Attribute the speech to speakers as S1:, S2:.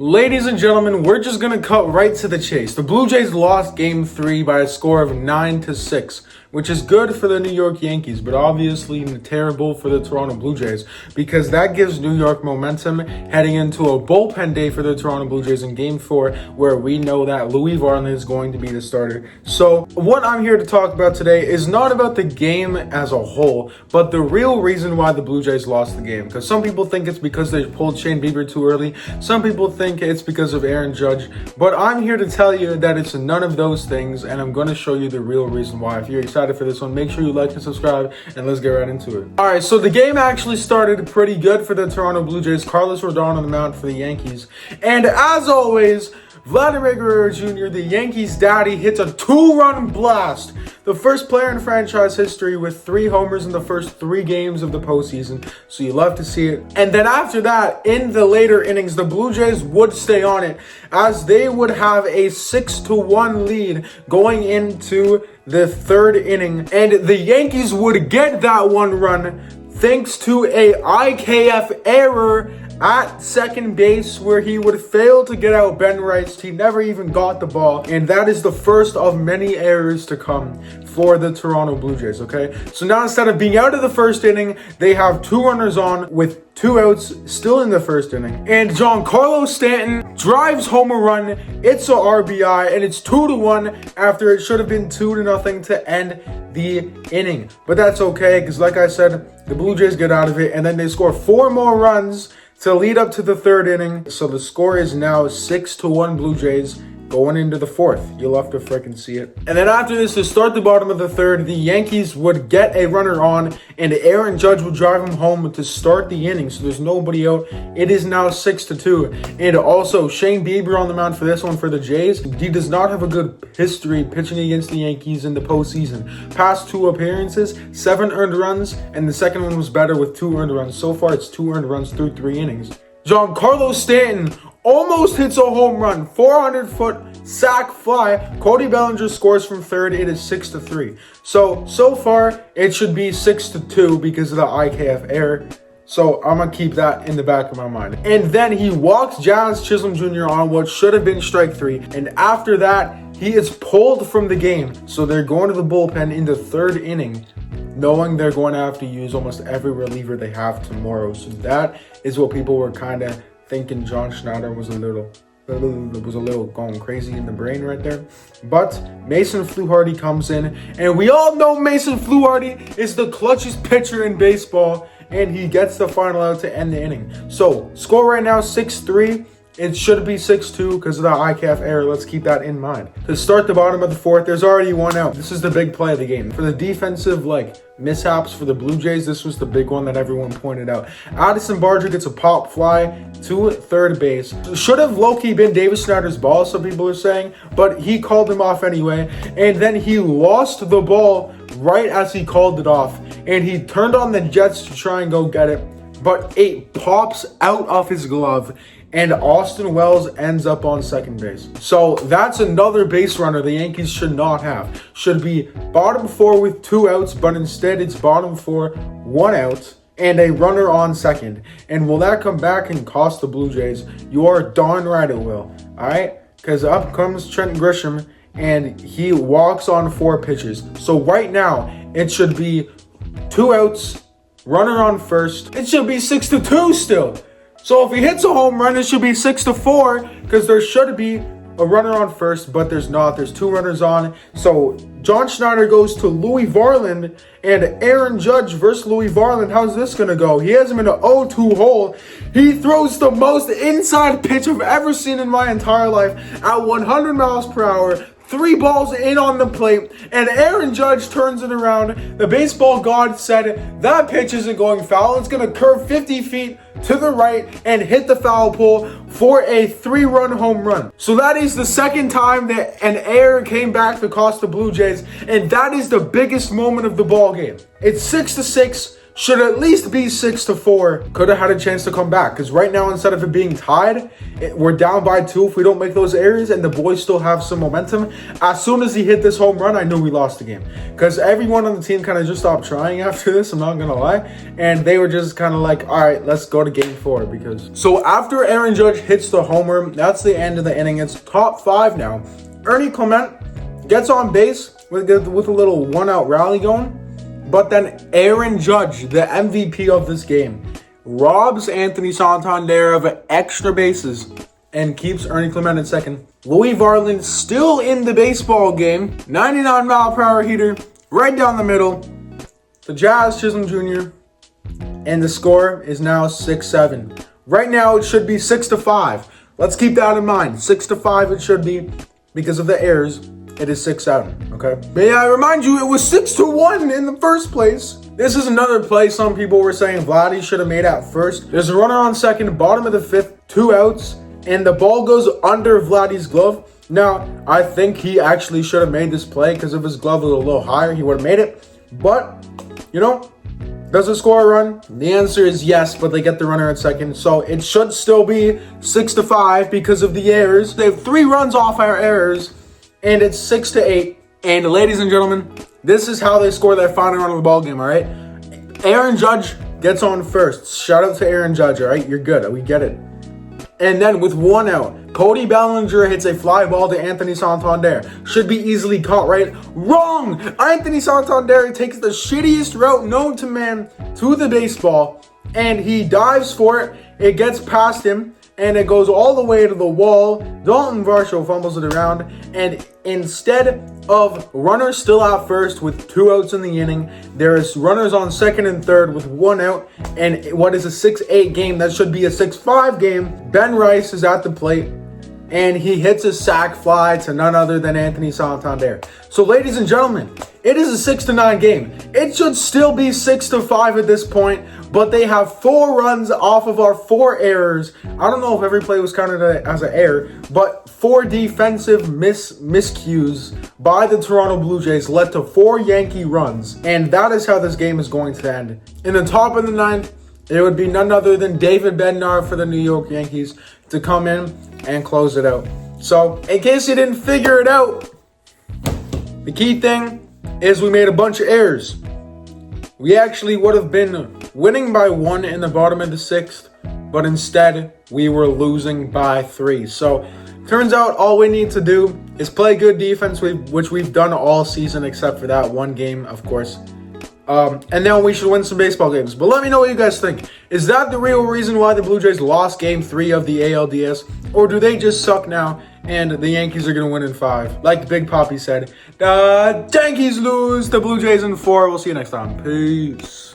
S1: Ladies and gentlemen, we're just going to cut right to the chase. The Blue Jays lost Game 3 by a score of 9-6, which is good for the New York Yankees, but obviously terrible for the Toronto Blue Jays because that gives New York momentum heading into a bullpen day for the Toronto Blue Jays in Game 4, where we know that Louis Varland is going to be the starter. So what I'm here to talk about today is not about the game as a whole, but the real reason why the Blue Jays lost the game. Because some people think it's because they pulled Shane Bieber too early. Some people think it's because of Aaron Judge, but I'm here to tell you that it's none of those things, and I'm going to show you the real reason why. If you're excited for this one, make sure you like and subscribe, and let's get right into it. Alright, so the game actually started pretty good for the Toronto Blue Jays. Carlos Rodon on the mound for the Yankees, and as always, Vladimir Guerrero Jr., the Yankees' daddy, hits a 2-run blast. The first player in franchise history with 3 homers in the first 3 games of the postseason, so you love to see it. And then after that, in the later innings, the Blue Jays would stay on it as they would have a 6-1 lead going into the 3rd inning. And the Yankees would get that 1 run thanks to a IKF error at second base, where he would fail to get out Ben Rice. He never even got the ball, and that is the first of many errors to come for the Toronto Blue Jays, okay? So now instead of being out of the 1st inning, they have 2 runners on with 2 outs still in the 1st inning. And Giancarlo Stanton drives home a run. It's a RBI, and it's 2-1 after it should have been 2-0 to end the inning. But that's okay, because like I said, the Blue Jays get out of it, and then they score 4 more runs to lead up to the 3rd inning. So the score is now 6-1 Blue Jays going into the 4th. You'll have to freaking see it. And then after this, to start the bottom of the 3rd, the Yankees would get a runner on, and Aaron Judge would drive him home to start the inning. So there's nobody out. It is now 6-2. And also, Shane Bieber on the mound for this one for the Jays. He does not have a good history pitching against the Yankees in the postseason. Past 2 appearances, 7 earned runs, and the second one was better with 2 earned runs. So far, it's 2 earned runs through 3 innings. Giancarlo Stanton almost hits a home run, 400-foot sac fly. Cody Bellinger scores from 3rd. It is 6-3. So far, it should be 6-2 because of the IKF error. So I'm going to keep that in the back of my mind. And then he walks Jazz Chisholm Jr. on what should have been strike 3. And after that, he is pulled from the game. So they're going to the bullpen in the 3rd inning, knowing they're going to have to use almost every reliever they have tomorrow. So that is what people were kind of thinking. John Schneider was a little going crazy in the brain right there. But Mason Fluharty comes in, and we all know Mason Fluharty is the clutchest pitcher in baseball, and he gets the final out to end the inning. So score right now 6-3. It should be 6-2 because of the IKF error. Let's keep that in mind. To start the bottom of the 4th, there's already 1 out. This is the big play of the game. For the defensive mishaps for the Blue Jays, this was the big one that everyone pointed out. Addison Barger gets a pop fly to 3rd base. Should have low-key been Davis Snyder's ball, some people are saying, but he called him off anyway. And then he lost the ball right as he called it off. And he turned on the jets to try and go get it, but it pops out of his glove, and Austin Wells ends up on second base. So that's another base runner the Yankees should not have. Should be bottom 4 with 2 outs, but instead it's bottom 4, 1 out, and a runner on second. And will that come back and cost the Blue Jays? You are darn right it will. All right? Because up comes Trent Grisham, and he walks on 4 pitches. So right now, it should be 2 outs, runner on first. It should be 6-2 still. So if he hits a home run, it should be 6-4 because there should be a runner on first, but there's not. There's 2 runners on. So John Schneider goes to Louis Varland, and Aaron Judge versus Louis Varland. How's this going to go? He has him in an 0-2 hole. He throws the most inside pitch I've ever seen in my entire life at 100 miles per hour. 3 balls in on the plate, and Aaron Judge turns it around. The baseball god said that pitch isn't going foul. It's going to curve 50 feet to the right and hit the foul pole for a 3-run home run. So that is the second time that an error came back to cost the Blue Jays, and that is the biggest moment of the ball game. It's 6-6. should at least be 6-4. Could have had a chance to come back. Because right now, instead of it being tied, we're down by 2 if we don't make those errors, and the boys still have some momentum. As soon as he hit this home run, I knew we lost the game. Because everyone on the team kind of just stopped trying after this, I'm not going to lie. And they were just kind of like, all right, let's go to game 4. So after Aaron Judge hits the homer, that's the end of the inning. It's top 5 now. Ernie Clement gets on base with a little 1-out rally going. But then Aaron Judge, the MVP of this game, robs Anthony Santander of extra bases and keeps Ernie Clement in second. Louis Varland still in the baseball game. 99-mile-per-hour heater right down the middle. The Jazz Chisholm Jr. And the score is now 6-7. Right now it should be 6-5. Let's keep that in mind. 6-5 it should be because of the errors. It is 6-7, okay? May I remind you, it was 6-1 in the first place. This is another play some people were saying Vladdy should have made at first. There's a runner on second, bottom of the 5th, 2 outs, and the ball goes under Vladdy's glove. Now, I think he actually should have made this play because if his glove was a little higher, he would have made it. But, you know, does it score a run? The answer is yes, but they get the runner at second. So it should still be 6-5 because of the errors. They have 3 runs off our errors. And it's 6-8. And ladies and gentlemen, this is how they score that final run of the ball game, all right? Aaron Judge gets on first. Shout out to Aaron Judge, all right? You're good. We get it. And then with 1 out, Cody Bellinger hits a fly ball to Anthony Santander. Should be easily caught, right? Wrong! Anthony Santander takes the shittiest route known to man to the baseball, and he dives for it. It gets past him. And it goes all the way to the wall. Dalton Varsho fumbles it around. And instead of runners still out first with 2 outs in the inning, there is runners on second and third with 1 out. And what is a 6-8 game, that should be a 6-5 game. Ben Rice is at the plate. And he hits a sac fly to none other than Anthony Santander. So ladies and gentlemen, it is a 6-9 game. It should still be 6-5 at this point, but they have 4 runs off of our 4 errors. I don't know if every play was counted as an error, but 4 defensive miscues by the Toronto Blue Jays led to 4 Yankee runs. And that is how this game is going to end. In the top of the 9th, it would be none other than David Bednar for the New York Yankees to come in and close it out. So, in case you didn't figure it out, the key thing is we made a bunch of errors. We actually would have been winning by 1 in the bottom of the 6th, but instead we were losing by 3. So, turns out all we need to do is play good defense, which we've done all season except for that one game, of course. And then we should win some baseball games. But let me know what you guys think. Is that the real reason why the Blue Jays lost Game 3 of the ALDS? Or do they just suck now and the Yankees are going to win in 5? Like Big Poppy said, the Yankees lose, the Blue Jays in 4. We'll see you next time. Peace.